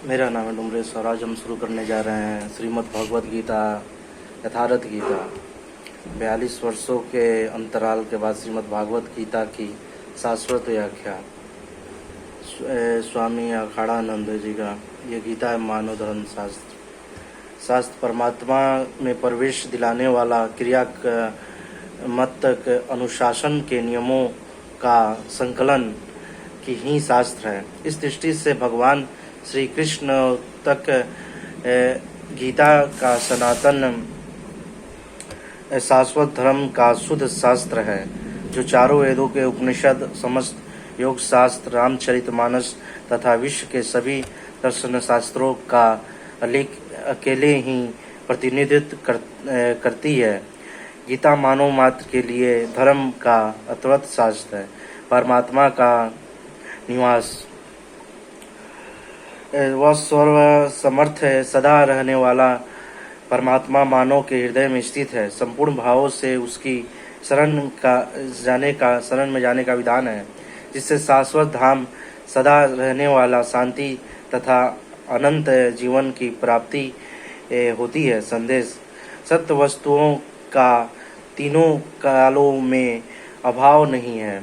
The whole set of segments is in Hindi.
मेरा नाम है डुमरेश और आज हम शुरू करने जा रहे हैं श्रीमद् भगवद गीता यथार्थ गीता। 42 वर्षों के अंतराल के बाद श्रीमद् भागवत गीता की शाश्वत व्याख्या स्वामी अखाड़ानंद जी का। ये गीता है मानव धर्म शास्त्र परमात्मा में प्रवेश दिलाने वाला क्रिया मत अनुशासन के नियमों का संकलन की ही शास्त्र है। इस दृष्टि से भगवान श्री कृष्ण तक गीता का सनातन शाश्वत धर्म का शुद्ध शास्त्र है, जो चारों वेदों के उपनिषद, समस्त योग शास्त्र, रामचरितमानस तथा विश्व के सभी दर्शन शास्त्रों का अकेले ही प्रतिनिधित्व करती है। गीता मानव मात्र के लिए धर्म का अद्भुत शास्त्र है, परमात्मा का निवास। वह सर्व समर्थ है, सदा रहने वाला परमात्मा मानव के हृदय में स्थित है। संपूर्ण भावों से उसकी शरण में जाने का विधान है, जिससे शाश्वत धाम, सदा रहने वाला शांति तथा अनंत जीवन की प्राप्ति होती है। संदेश: सत्य वस्तुओं का तीनों कालों में अभाव नहीं है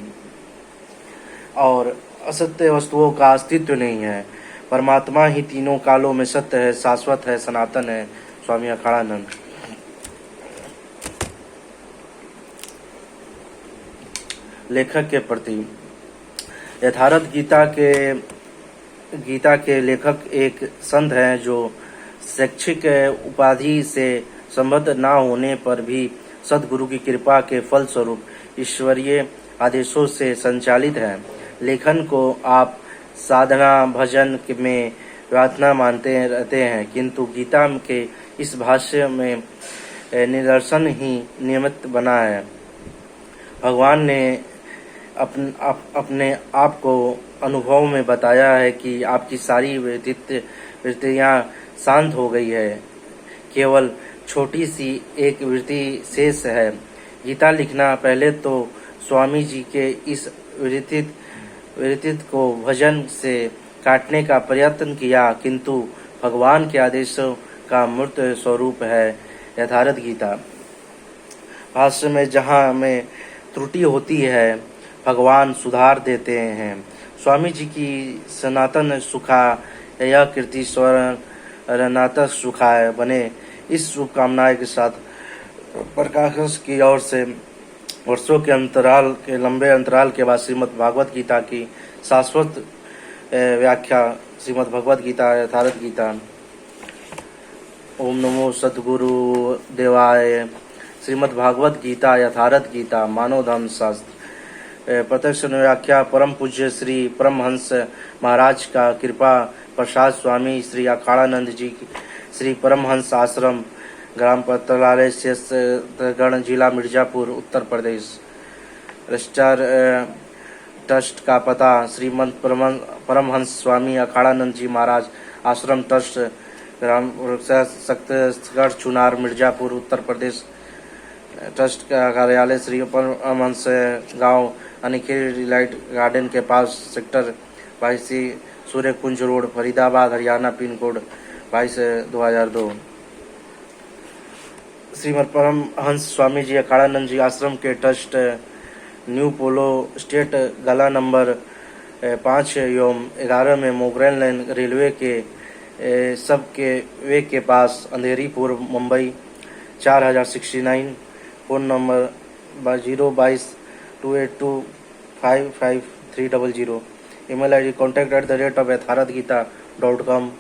और असत्य वस्तुओं का अस्तित्व नहीं है। परमात्मा ही तीनों कालों में सत्य है, शाश्वत है, सनातन है। स्वामी अखाड़ानंद। लेखक के प्रति यथार्थ गीता के लेखक एक संत हैं जो शैक्षिक उपाधि से संबद्ध न होने पर भी सद्गुरु की कृपा के फल स्वरूप ईश्वरीय आदेशों से संचालित हैं। लेखन को आप साधना भजन में प्रार्थना मानते रहते हैं, किंतु गीता के इस भाष्य में निदर्शन ही नियमित बना है। भगवान ने अपने आप को अनुभव में बताया है कि आपकी सारी वृत्तियाँ शांत हो गई है, केवल छोटी सी एक वृत्ति शेष है। गीता लिखना पहले तो स्वामी जी के इस वृत्ति को भजन से काटने का प्रयत्न किया, किंतु भगवान के आदेशों का मूर्त स्वरूप है यथार्थ गीता। भाष्य में जहाँ में त्रुटि होती है, भगवान सुधार देते हैं। स्वामी जी की सनातन सुखा यह कृति स्वरनातक सुखाय बने, इस शुभकामनाएं के साथ प्रकाश की ओर से वर्षों के लंबे अंतराल के बाद श्रीमद् भागवत गीता की शाश्वत व्याख्या श्रीमद् भगवत गीता यथार्थ गीता। ओम नमो सद्गुरु देवाय। श्रीमद् भागवत गीता यथार्थ गीता मानव धर्म शास्त्र। प्रत्यक्ष व्याख्या परम पूज्य श्री परमहंस महाराज का कृपा प्रसाद स्वामी श्री अखाड़ानंद जी, श्री परमहंस आश्रम, ग्राम पतलाले, शेषगढ़, जिला मिर्जापुर, उत्तर प्रदेश। रजिस्ट्रार ट्रस्ट का पता: श्रीमंत परमहंस स्वामी अखाड़ानंद जी महाराज आश्रम ट्रस्ट, ग्राम शक्तिगढ़, चुनार, मिर्जापुर, उत्तर प्रदेश। ट्रस्ट का कार्यालय श्री परमहंस गांव अनिखिल डिलाइट गार्डन के पास, sector 22, Surya Kunj road, Faridabad, Haryana, pin code 22/2002। Shrimad Paramhans Swami ji Akhadanand ji ashram के ट्रस्ट न्यू पोलो स्टेट, गला नंबर 5/11 में मोगरेन लाइन रेलवे के सबके वे के पास, अंधेरीपुर, Mumbai 4069। Phone number 02228255300। Email ID contact@yatharthgita.com।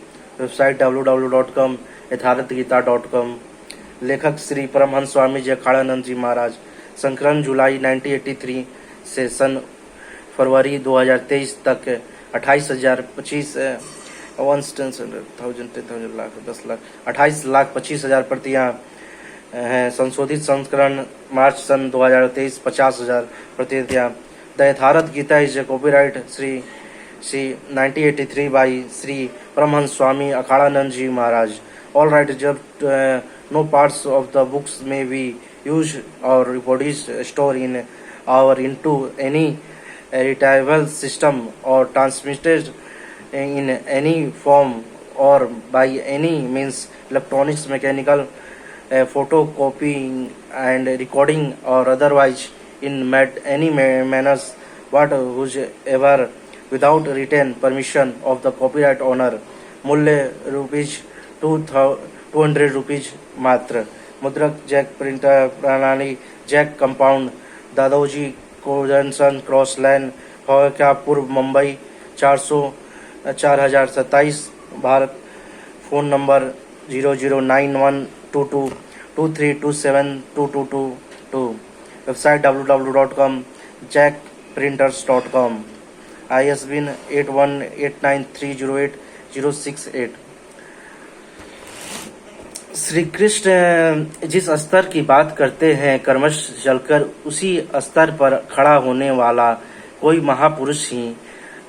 Website www.yatharthgita.com। लेखक श्री परमहंस स्वामी जी अखाड़ानंद जी महाराज। संकलन जुलाई 1983 से सन फरवरी 2023 तक 28,000 प्रतियां हैं। संशोधित संस्करण मार्च सन 2023 50,000 प्रतियां। The Yatharth Geeta is a copyright Shri 1983 by Shri Paramhans Swami Akhadanand ji Maharaj. All right reserved, no parts of the books may be used or reproduced, stored in or into any retrieval system or transmitted in any form or by any means electronics, mechanical, photocopying and recording or otherwise in any manners whatsoever without written permission of the copyright owner. मूल्य ₹200 मात्र. मुद्रक जैक प्रिंटर प्रणाली जैक कंपाउंड दादोजी को जंक्शन क्रॉस लाइन क्या पूर्व Mumbai 4027 Bharat. Phone number 00912223272222. Website www.jackprinters.com. ISBN 8189308068. Shri Krishna जिस स्तर की बात करते हैं कर्मश चलकर उसी स्तर पर खड़ा होने वाला कोई महापुरुष ही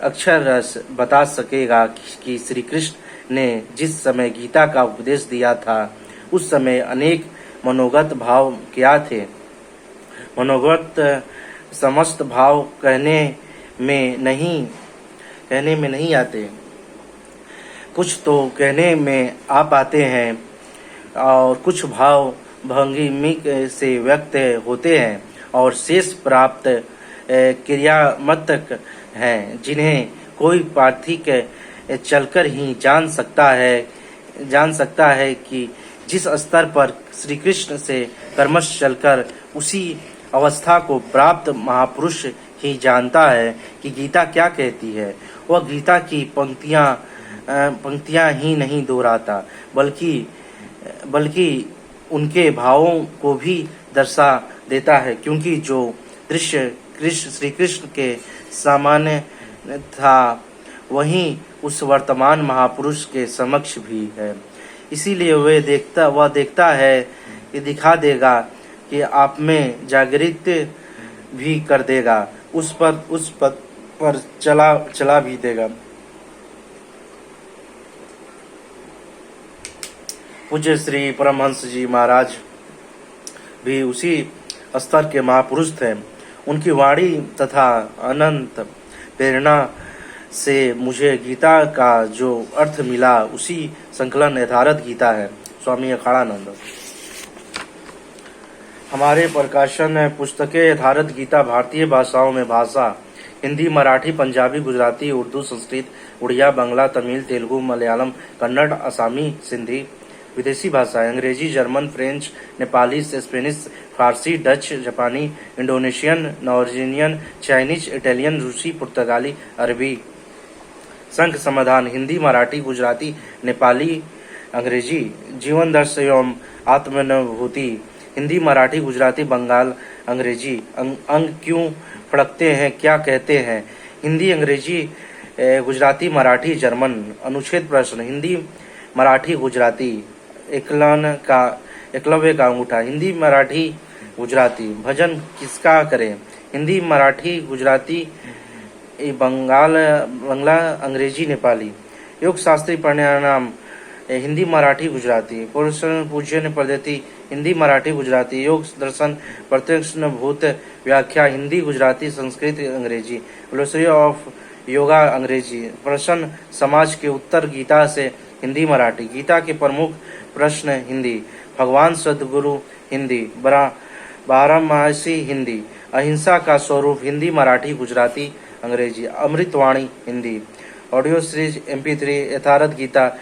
अक्षर रस बता सकेगा कि श्री कृष्ण ने जिस समय गीता का उपदेश दिया था उस समय अनेक मनोगत भाव क्या थे. मनोगत समस्त भाव कहने में नहीं आते. कुछ तो कहने में आ पाते हैं और कुछ भाव भंगिमिक से व्यक्त होते हैं और शेष प्राप्त क्रियात्मक हैं जिन्हें कोई पार्थिक चलकर ही जान सकता है कि जिस स्तर पर श्री कृष्ण से कर्मश चलकर उसी अवस्था को प्राप्त महापुरुष ही जानता है कि गीता क्या कहती है. वह गीता की पंक्तियां ही नहीं दोहराता बल्कि उनके भावों को भी दर्शा देता है, क्योंकि जो दृश्य श्री कृष्ण के सामान्य था वहीं उस वर्तमान महापुरुष के समक्ष भी है. इसीलिए वह देखता है कि दिखा देगा कि आप में जागृत भी कर देगा, उस पद पर चला भी देगा. पूज्य श्री परमहंस जी महाराज भी उसी स्तर के महापुरुष थे. उनकी वाणी तथा अनंत प्रेरणा से मुझे गीता का जो अर्थ मिला उसी संकलन यथार्थ गीता है. स्वामी अखाड़ानंद. हमारे प्रकाशन पुस्तकें यथार्थ गीता भारतीय भाषाओं में भाषा हिंदी, मराठी, पंजाबी, गुजराती, उर्दू, संस्कृत, उड़िया, बांग्ला, तमिल, तेलुगु, मलयालम, कन्नड़, असमी, सिंधी. विदेशी भाषाएं अंग्रेजी, जर्मन, फ्रेंच, नेपाली, स्पेनिश, फारसी, डच, जापानी, इंडोनेशियन, नॉर्वेजियन, चाइनीज, इटालियन, रूसी, पुर्तगाली, अरबी. संघ समाधान हिंदी, मराठी, गुजराती, नेपाली, अंग्रेजी. जीवन दर्शन एवं आत्मानुभूति हिंदी, मराठी, गुजराती, बंगाल, अंग्रेजी. अंग क्यों फड़कते हैं, क्या कहते हैं? हिंदी, अंग्रेजी, गुजराती, मराठी, जर्मन. अनुच्छेद प्रश्न हिंदी, मराठी, गुजराती. एकलव्य का अंगूठा हिंदी, मराठी, गुजराती. भजन किसका करें? हिंदी, मराठी, गुजराती, बंगला, अंग्रेजी, नेपाली. योग शास्त्री परिणाम हिंदी, मराठी, गुजराती. पूजन पद्धति हिंदी, मराठी, गुजराती. योग दर्शन प्रत्यक्षभूत व्याख्या हिंदी, गुजराती, संस्कृत, अंग्रेजी. फिलोसफी ऑफ योगा अंग्रेजी. प्रश्न समाज के उत्तर गीता से हिंदी, मराठी. गीता के प्रमुख प्रश्न हिंदी. भगवान सद्गुरु हिंदी. बारहमासी हिंदी. अहिंसा का स्वरूप हिंदी, मराठी, गुजराती, अंग्रेजी. अमृतवाणी हिंदी. ऑडियो सीरीज MP3 यथार्थ गीता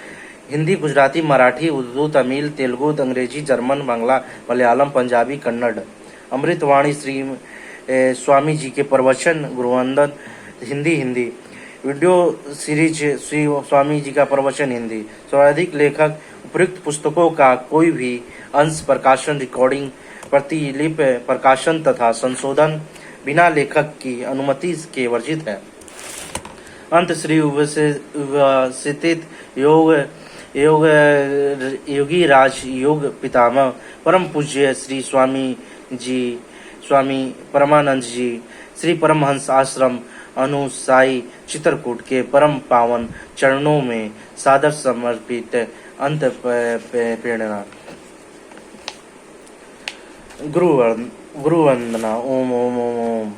हिंदी, गुजराती, मराठी, उर्दू, तमिल, तेलुगु, अंग्रेजी, जर्मन, बांग्ला, मलयालम, पंजाबी, कन्नड़. अमृतवाणी श्री स्वामी जी के प्रवचन गुरुवंदन हिंदी. वीडियो सीरीज श्री स्वामी जी का प्रवचन हिंदी. सर्वाधिक लेखक उपयुक्त पुस्तकों का कोई भी अंश प्रकाशन, रिकॉर्डिंग, प्रतिलिपि, प्रकाशन तथा संशोधन बिना लेखक की अनुमति के वर्जित है. अंत श्री उपस्थित योगी राज योग पितामह परम पूज्य श्री स्वामी परमानंद जी श्री परमहंस आश्रम अनुसाई चित्रकूट के परम पावन चरणों में सादर समर्पित अंत प्रेरणा. गुरु वंदना. ओम ओम ओम ओम.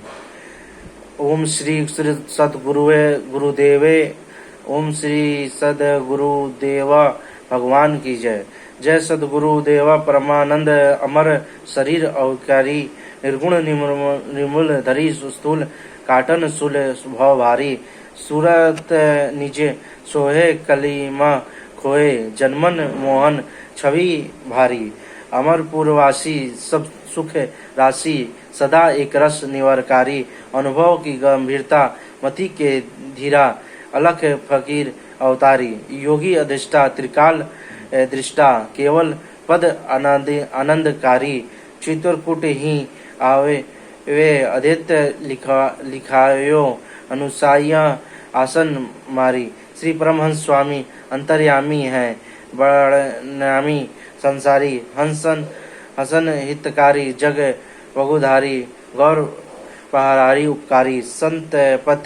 ओम श्री सतगुरुवे गुरुदेवे ओम श्री सदगुरुदेवा भगवान की जय। जय सदगुरुदेवा परमानंद अमर शरीर अवकारी निर्गुण निर्मूल धरी स्थूल काटन सुल भव भारी सूरत निज सोहे कलीमा खोए जन्मन मोहन छवि भारी अमरपुरवासी सब सुख राशि सदा एक रस निवारकारी अनुभव की गंभीरता मति के धीरा अलख फकीर अवतारी योगी अधिष्ठा त्रिकाल दृष्टा केवल पद आनंदकारी चित्रकूट ही आवे वे अद्वैत लिखायो अनुसाया आसन मारी। श्री परमहंस स्वामी अंतर्यामी हैं बड़नामी संसारी हसन हितकारी जग वगुधारी गौर पहारारी उपकारी संत पथ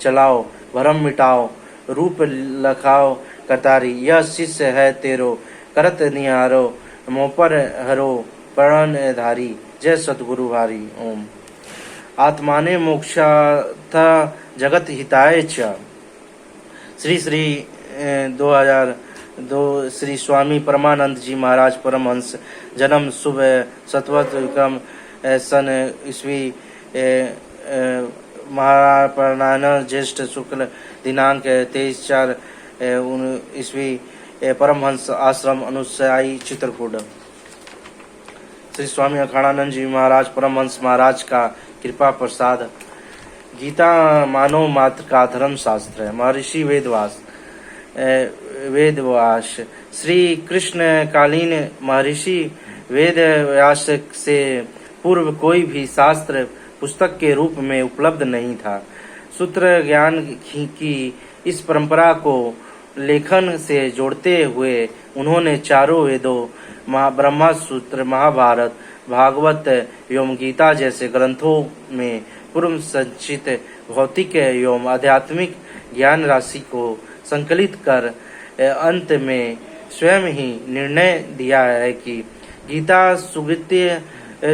चलाओ भरम मिटाओ रूप लखाओ कतारी यह शिष्य है तेरो करत निहारो मोपर हरो प्रण धारी। जय सतगुरु भारी। ओम आत्माने मोक्षार्थ जगत हिताय च। श्री 2002 श्री स्वामी परमानंद जी महाराज परमहंस जन्म सुबह सतवत विक्रम सन ईस्वी महापरायण ज्येष्ठ शुक्ल दिनांक 23/4 ईस्वी परमहंस आश्रम अनुसाई चित्रकूट। श्री स्वामी अखाड़ानंद जी महाराज परमहंस महाराज का कृपा प्रसाद। गीता मानव मात्र का धर्म शास्त्र है। महर्षि वेदव्यास श्री कृष्ण कालीन महर्षि वेद व्यास से पूर्व कोई भी शास्त्र पुस्तक के रूप में उपलब्ध नहीं था। सूत्र ज्ञान की इस परंपरा को लेखन से जोड़ते हुए उन्होंने चारों वेदों ब्रह्मा सूत्र महाभारत भागवत एवं गीता जैसे ग्रंथों में पूर्व संचित भौतिक एवं आध्यात्मिक ज्ञान राशि को संकलित कर अंत में स्वयं ही निर्णय दिया है कि गीता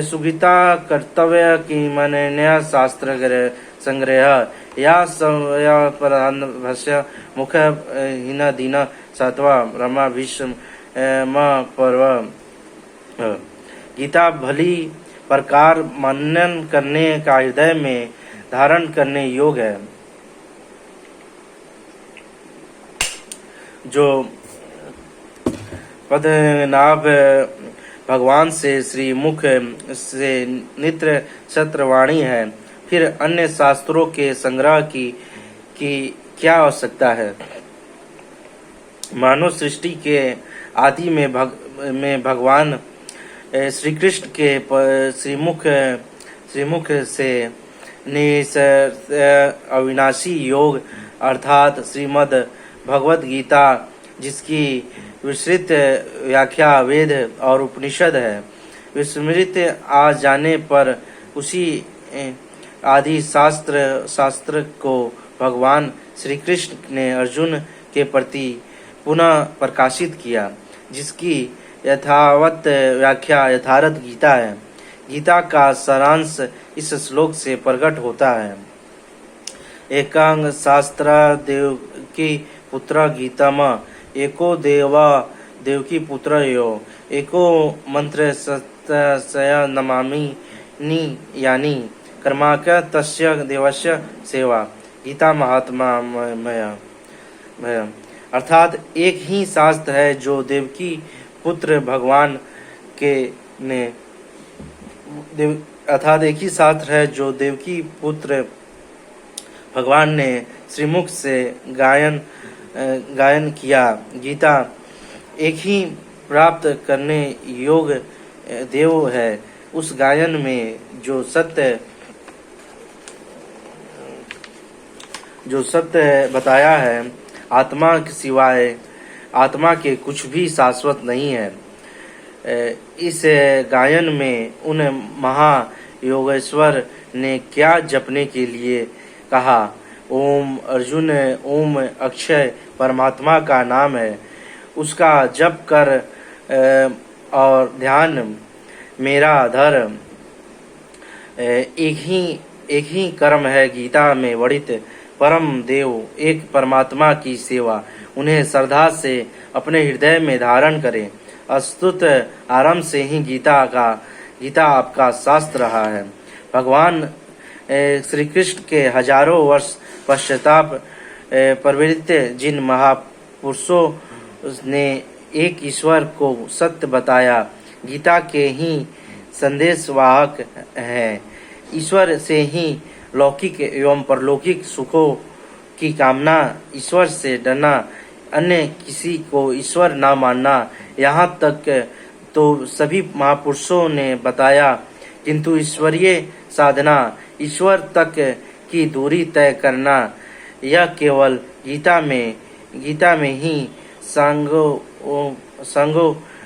सुगीता कर्तव्य की मनन्य शास्त्र संग्रह या प्रधान भाष्य मुख हीन दीन सातवा ब्रह्मा भीष्म पर्व। गीता भली प्रकार मनन करने का हृदय में धारण करने योग्य है। जो पद्मनाभ भगवान से श्री मुख से नित्र सत्रवाणी है, फिर अन्य शास्त्रों के संग्रह की क्या आवश्यकता है। मानव सृष्टि के आदि में भगवान श्री कृष्ण के श्रीमुख से अविनाशी योग अर्थात श्रीमद् भगवत गीता जिसकी विस्तृत व्याख्या वेद और उपनिषद है, विस्मृत आ जाने पर उसी आदि शास्त्र को भगवान श्री कृष्ण ने अर्जुन के प्रति पुनः प्रकाशित किया, जिसकी यथावत व्याख्या यथार्थ गीता है। गीता का सारांश इस श्लोक से प्रकट होता है। एकांग शास्त्र देवकी पुत्र गीतम एको देवा देवकी पुत्र यो एको मंत्र सत्य नमामि नि यानी कर्माक तस्य देवस्य सेवा। गीता महात्मा भय अर्थात एक ही शास्त्र है जो देवकी पुत्र भगवान के ने अर्थात एक ही शास्त्र है जो देवकी पुत्र भगवान ने श्रीमुख से गायन किया। गीता एक ही प्राप्त करने योग्य देव है। उस गायन में जो सत्य बताया है, आत्मा के सिवाय आत्मा के कुछ भी शाश्वत नहीं है। इस गायन में उन महायोगेश्वर ने क्या जपने के लिए कहा। ओम अर्जुन ओम अक्षय परमात्मा का नाम है, उसका जप कर और ध्यान मेरा धर एक ही कर्म है। गीता में वर्णित परम देव एक परमात्मा की सेवा उन्हें श्रद्धा से अपने हृदय में धारण करें। अस्तुत आरंभ से ही गीता आपका शास्त्र रहा है। भगवान श्री कृष्ण के हजारों वर्ष पश्चाताप प्रवृत्त जिन महापुरुषों ने एक ईश्वर को सत्य बताया, गीता के ही संदेशवाहक हैं। ईश्वर से ही लौकिक एवं परलौकिक सुखों की कामना, ईश्वर से डरना, अन्य किसी को ईश्वर न मानना, यहाँ तक तो सभी महापुरुषों ने बताया, किंतु ईश्वरीय साधना, ईश्वर तक की दूरी तय करना, यह केवल गीता में ही सांगो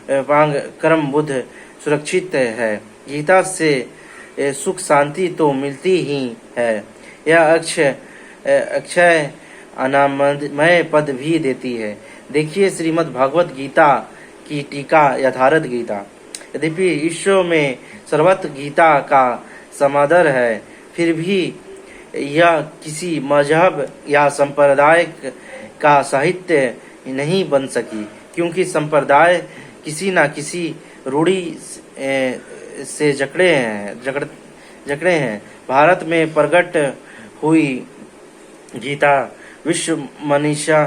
पांग कर्म बुद्ध सुरक्षित है। गीता से सुख शांति तो मिलती ही है, यह अक्षय अनामय पद भी देती है। देखिए श्रीमद् भागवत गीता की टीका यथार्थ गीता। यद्यपि विश्व में सर्वत्र गीता का समादर है, फिर भी यह किसी मजहब या संप्रदाय का साहित्य नहीं बन सकी, क्योंकि संप्रदाय किसी न किसी रूढ़ी से जकड़े हैं। भारत में प्रकट हुई गीता विश्व मनीषा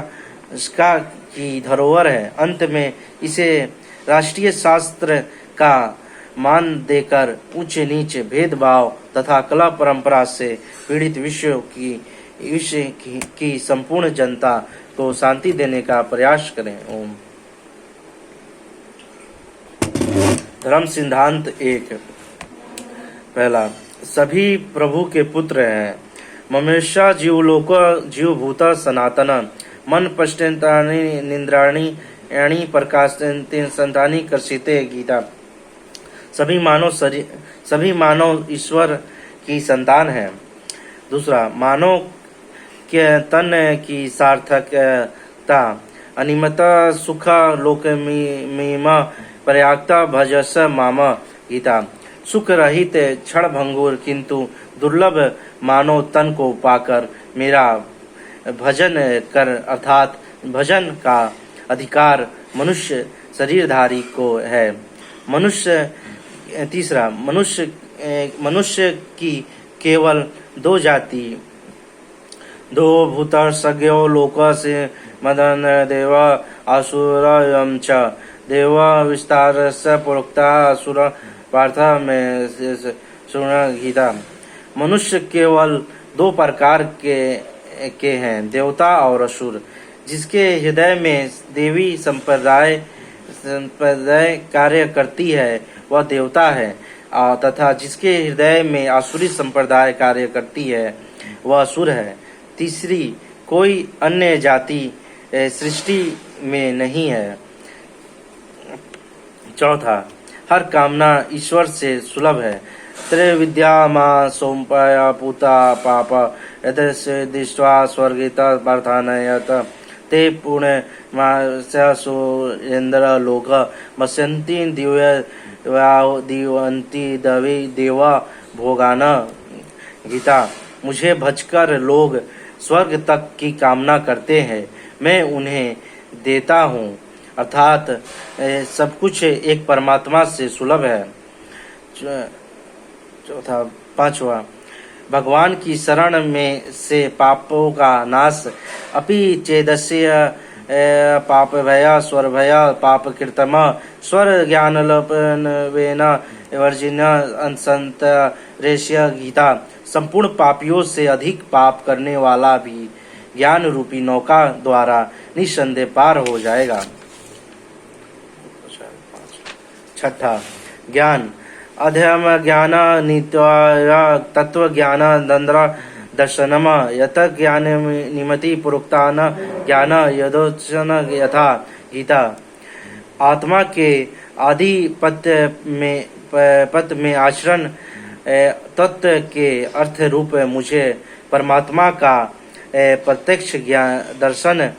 की धरोहर है। अंत में इसे राष्ट्रीय शास्त्र का मान देकर उच्च नीच भेदभाव तथा कला परंपरा से पीड़ित विश्व की संपूर्ण जनता को शांति देने का प्रयास करें। ओम। धर्म सिद्धांत 1। पहला, सभी प्रभु के पुत्र हैं। ममेशा जीवलोक जीवभूत सनातन मन पश्चंतानि निंद्राणी यानी प्रकाश संतानी कर्षिते गीता। सभी मानव ईश्वर की संतान है। दूसरा, मानव के तन की सार्थकता अनिमता सुख लोक मीमा पर्याप्ता भजस मामा गीता। सुख रहित क्षण भंगुर किंतु दुर्लभ मानव तन को पाकर मेरा भजन कर, अर्थात भजन का अधिकार मनुष्य शरीरधारी को है। तीसरा, मनुष्य की केवल दो जाति, दो भूत सज्ञो लोक से मदन देव असुर एवं च देव विस्तार से प्रोक्ता असुर पार्थ में सुन गीता। मनुष्य केवल दो प्रकार के हैं, देवता और असुर। जिसके हृदय में देवी संप्रदाय कार्य करती है वह देवता है, तथा जिसके हृदय में आसुरी संप्रदाय कार्य करती है वह असुर है। तीसरी कोई अन्य जाति सृष्टि में नहीं है। चौथा, हर कामना ईश्वर से सुलभ है। त्रैविद्या मां सोमपाया पूता पाप यदस्य दृष्ट्वा स्वर्गिता पार्थानयत ते पुण्य मास्यसुरेन्द्र लोक मस्यन्ति दिवंती दवि देवा भोगान गीता। मुझे भजकर लोग स्वर्ग तक की कामना करते हैं, मैं उन्हें देता हूँ, अर्थात सब कुछ एक परमात्मा से सुलभ है। चौथा, पांचवा, भगवान की शरण में से पापों का नाश, अपि चेदस्य पाप भया स्वर भया पाप कृतम स्वर ज्ञान लपन वर्जिन संत रेश्य गीता। संपूर्ण पापियों से अधिक पाप करने वाला भी ज्ञान रूपी नौका द्वारा निसंदेह पार हो जाएगा। छठा, ज्ञान अध्ययन ज्ञान नित्या तत्व ज्ञान दंद्र दर्शनम यत ज्ञान निमति पुरुक्तान ज्ञान यदोचन यथा गीता। आत्मा के पद में आचरण तत्व के अर्थ रूप मुझे परमात्मा का प्रत्यक्ष दर्शन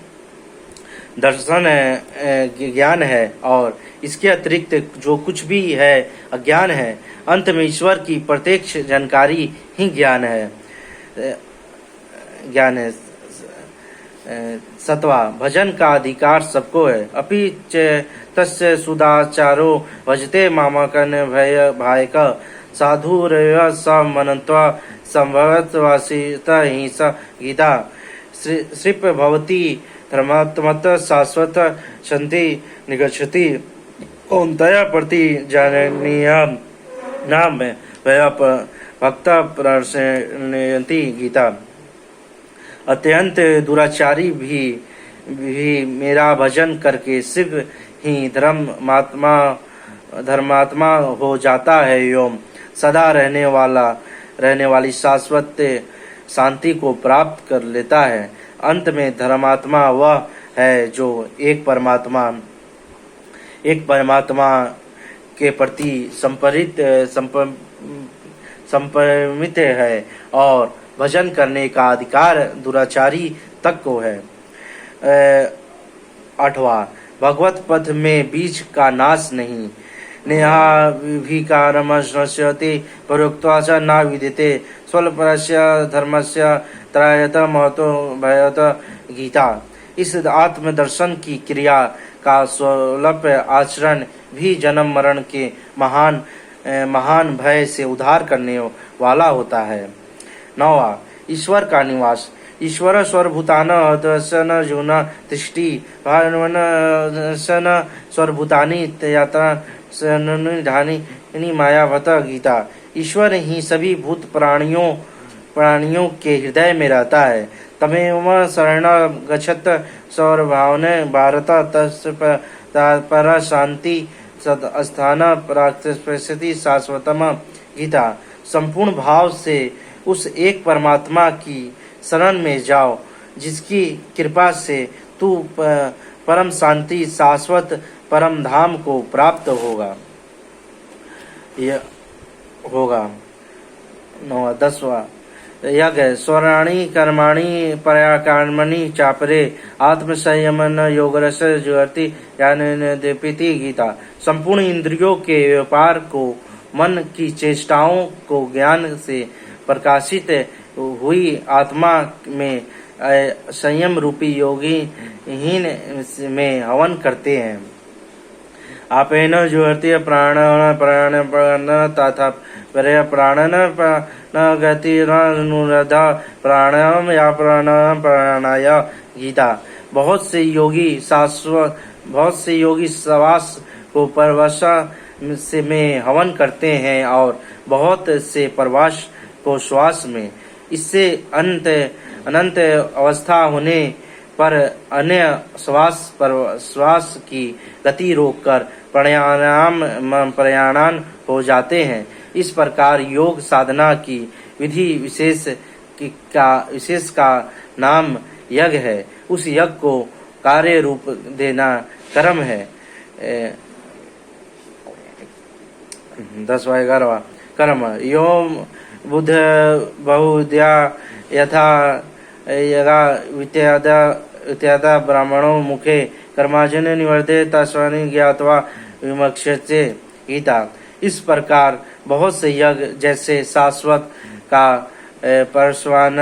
ज्ञान है, और इसके अतिरिक्त जो कुछ भी है अज्ञान है। अंत में ईश्वर की प्रत्यक्ष जानकारी ही ज्ञान है। ज्ञान है। सत्वा भजन का अधिकार सबको है। अपि च तस्य सुदाचारो भजते मामकन भय भायक साधुरय स मनत्वा संभवत्वासित ही स गीता श्रिप भवती धर्मात्मत शाश्वत शांति निगच्छति कौन्तेय प्रति जननीय नाम भय भक्त प्रसन्नयति गीता। अत्यंत दुराचारी भी मेरा भजन करके शीघ्र ही धर्मात्मा हो जाता है एवं सदा रहने वाली शाश्वत शांति को प्राप्त कर लेता है। अंत में धर्मात्मा वह है जो एक परमात्मा के प्रति समर्पित है और भजन करने का अधिकार दुराचारी तक को है। 8वां भगवत पथ में बीज का नाश नहीं। नेहा विकारमश्नश्यति परोक्त्वा च न विदिते स्वल्पस्य धर्मस्य त्रायत महतो भयत गीता। इस आत्मदर्शन की क्रिया का स्वल्प आचरण भी जन्म मरण के महान भय से उद्धार करने वाला होता है। 9वां ईश्वर का निवास। ईश्वर स्वरभूतान दर्शन जुन तिष्टि भावन सन स्वरभूतानि यात्रा ढानी मायावत गीता। ईश्वर ही सभी भूत प्राणियों के हृदय में रहता है। तमेव शरण गच्छत सौरभावन भारत पर शांति सदस्थान प्राप्ति शाश्वतम गीता। संपूर्ण भाव से उस एक परमात्मा की शरण में जाओ जिसकी कृपा से तू परम शांति शाश्वत परम धाम को प्राप्त होगा। 10वां यज्ञ स्वराणी कर्माणि पर्याकर्मणि चापरे आत्मसंयमन योगरस जुहति ज्ञान दीपिति गीता। संपूर्ण इंद्रियों के व्यापार को मन की चेष्टाओं को ज्ञान से प्रकाशित हुई आत्मा में संयम रूपी योगी हीन में हवन करते हैं। आपेन जुहति प्राण तथा प्राण न गति अनुराधा प्राणायाम या प्राणाय गीता। बहुत से योगी श्वास को परवश में हवन करते हैं और बहुत से परवश को श्वास में। इससे अनंत अवस्था होने पर अन्य श्वास की गति रोककर प्रयाणान हो जाते हैं। इस प्रकार योग साधना की विधि विशेष का नाम यज्ञ है। उस यज्ञ को कार्य रूप देना कर्म है। 10वां कर्म योम बुद्ध बहुद्या यथा इत्यादा ब्राह्मणों मुखे कर्माजन निवर्ते तस्वानि ज्ञात्वा विमक्षते गीता। इस प्रकार बहुत से यज्ञ जैसे शाश्वत का परश्वान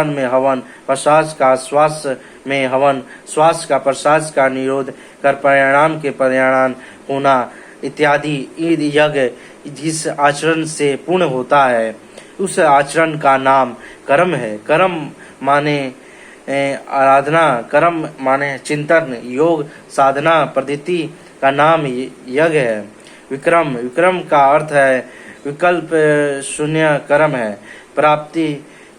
में हवन, प्रश्वास का श्वास में हवन, श्वास का प्रश्वास का निरोध कर परिणाम के परिणाम होना इत्यादि यज्ञ जिस आचरण से पूर्ण होता है उस आचरण का नाम कर्म है। कर्म माने आराधना, कर्म माने चिंतन, योग साधना पद्धति का नाम यज्ञ है। विक्रम का अर्थ है विकल्प शून्य कर्म है। प्राप्ति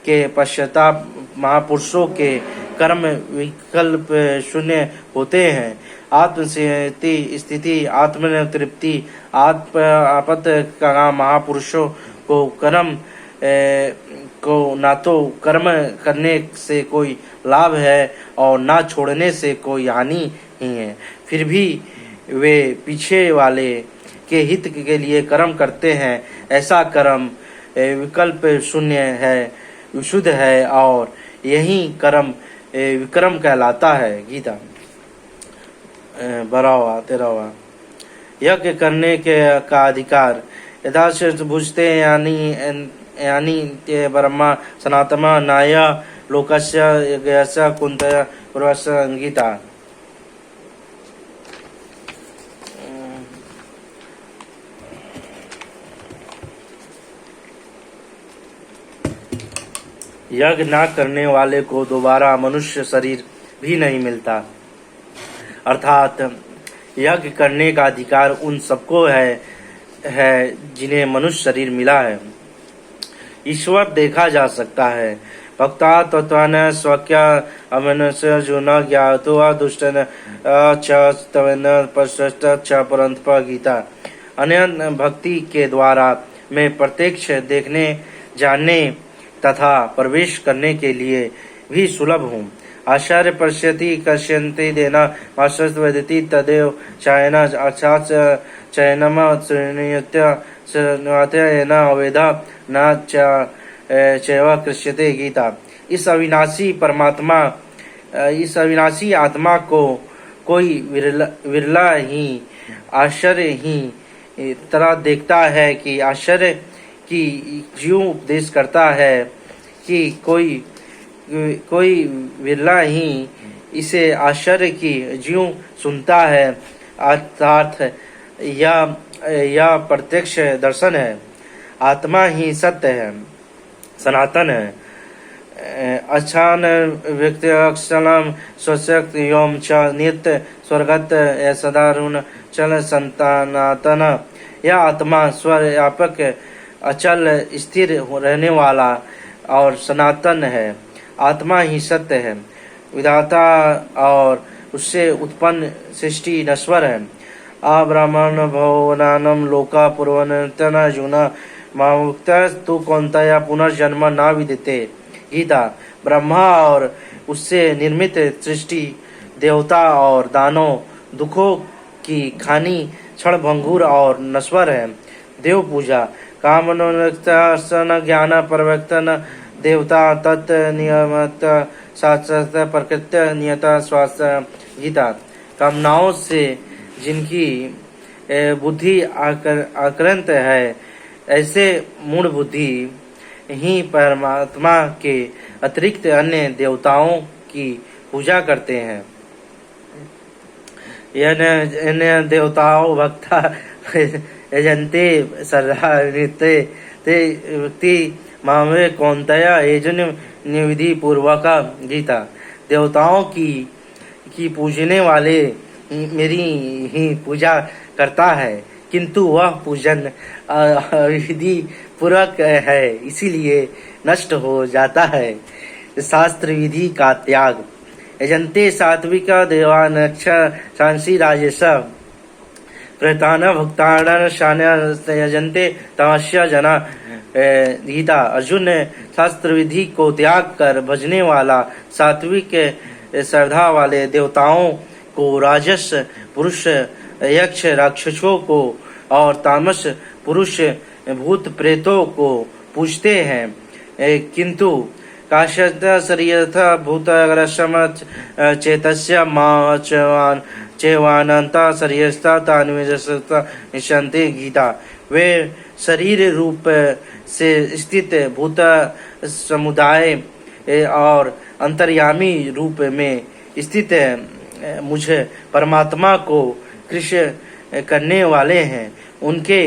के पश्चाताप महापुरुषों के कर्म विकल्प शून्य होते हैं। स्थिति आत्मतृप्ति आपत का महापुरुषों को कर्म को ना तो कर्म करने से कोई लाभ है और ना छोड़ने से कोई हानि ही है। फिर भी वे पीछे वाले के हित के लिए कर्म करते हैं। ऐसा कर्म विकल्प शून्य है, विशुद्ध है और यही कर्म विक्रम कहलाता है। गीता 13वां यज्ञ करने के का अधिकार यथाश्च भुजते यानी यानी ते ब्रह्मा सनातमा नाया लोकस्य गयस्य कुंतया पूर्वस्य गीता। यज्ञ न करने वाले को दोबारा मनुष्य शरीर भी नहीं मिलता, अर्थात यज्ञ करने का अधिकार उन सबको है जिन्हें मनुष्य शरीर मिला है। ईश्वर देखा जा सकता है। भक्ता तत्वन स्वक्य अमनस्य जो न ज्ञातो दुष्टन च तवन पश्च च परंतप गीता। अन्य भक्ति के द्वारा मैं प्रत्यक्ष देखने जानने तथा प्रवेश करने के लिए भी सुलभ हूँ। आचार्य पश्यति कश्यन्ति देना मास्टर वदति तदेव चायना अर्थात चयनम श्रृण्यते न अवेदा न चैव कृष्यते गीता। इस अविनाशी परमात्मा, इस अविनाशी आत्मा को कोई विरला ही आश्चर्य ही तरह देखता है कि आश्चर्य की ज्यों उपदेश करता है कि कोई विरला ही इसे आश्चर्य की ज्यों सुनता है, अर्थात यह प्रत्यक्ष दर्शन है। आत्मा ही सत्य है, सनातन है। अच्छान व्यक्ति अक्षलम स्वशक्त योम च नित्य स्वर्गत सदारुण चल संतानातन। यह आत्मा स्वव्यापक अचल स्थिर रहने वाला और सनातन है। आत्मा ही सत्य है, विधाता और उससे उत्पन्न सृष्टि नश्वर है। अब्राह्मण भवनानम लोका पूर्वनतन जुना मामुक्त तु कौंतया पुनर्जन्म न विदिते गीता। ब्रह्मा और उससे निर्मित सृष्टि, देवता और दानव दुखों की खानी क्षणभंगुर और नश्वर है। देव पूजा कामनोन ज्ञान प्रवक्तन देवता तत् नियमत शास्त्र प्रकृत्य नियता स्वास्थ्य गीता। कामनाओं से जिनकी बुद्धि आक्रांत है, ऐसे मूढ़ बुद्धि ही परमात्मा के अतिरिक्त अन्य देवताओं की पूजा करते हैं। अन्य देवताओं भक्ता यजन्ते सर्वान्विते ते व्यक्ति मामे कौंतया यजन निविधि पूर्वक गीता। देवताओं की पूजने वाले मेरी ही पूजा करता है, किंतु वह पूजन विधि पूर्वक है, इसीलिए नष्ट हो जाता है। शास्त्र विधि का त्याग। यजन्ते सात्विक देवान शांसी राजेश प्रतान भक्तान शान यजन्ते तमस्या जना गीता। अर्जुन ने शास्त्र विधि को त्याग कर भजने वाला सात्विक श्रद्धा वाले देवताओं को, राजस पुरुष यक्ष राक्षसों को और तामस पुरुष भूत प्रेतों को पूजते हैं, किंतु काश्यत शरीरथ भूत ग्रसम चेतस्य माचवान चेवानंता शरीरस्था तान्वेजस्था निशंते गीता। वे शरीर रूप से स्थित भूत समुदाय और अंतर्यामी रूप में स्थित मुझे परमात्मा को कृष्ण करने वाले हैं। उनके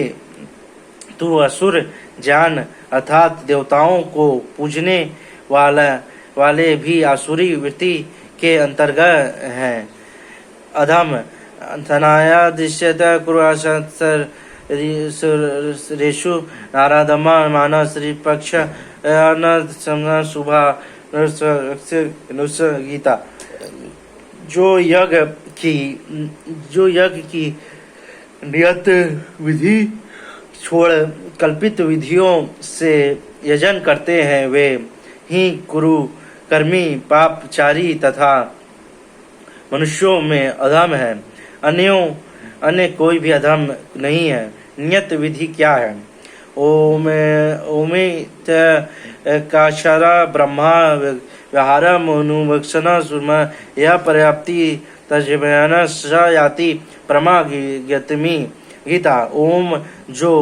तू असुर जान, अर्थात देवताओं को पूजने वाले भी आसुरी वृत्ति के अंतर्गत हैं। अधम धनाया दृश्यत रेशु नारादमा मानव श्री पक्ष शुभा गीता। जो यज्ञ की नियत विधि छोड़ कल्पित विधियों से यजन करते हैं, वे ही कुरु कर्मी पापचारी तथा मनुष्यों में अधम है। अन्य कोई भी अधम नहीं है। नियत विधि क्या है? ओमित काशरा ब्रह्मा व्यवहार मनुवक्षण सुम यह पर्याप्ति तजबयान याति प्रमा गीता। ओम जो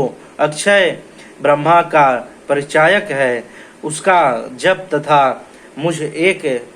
अक्षय ब्रह्मा का परिचायक है, उसका जप तथा मुझ एक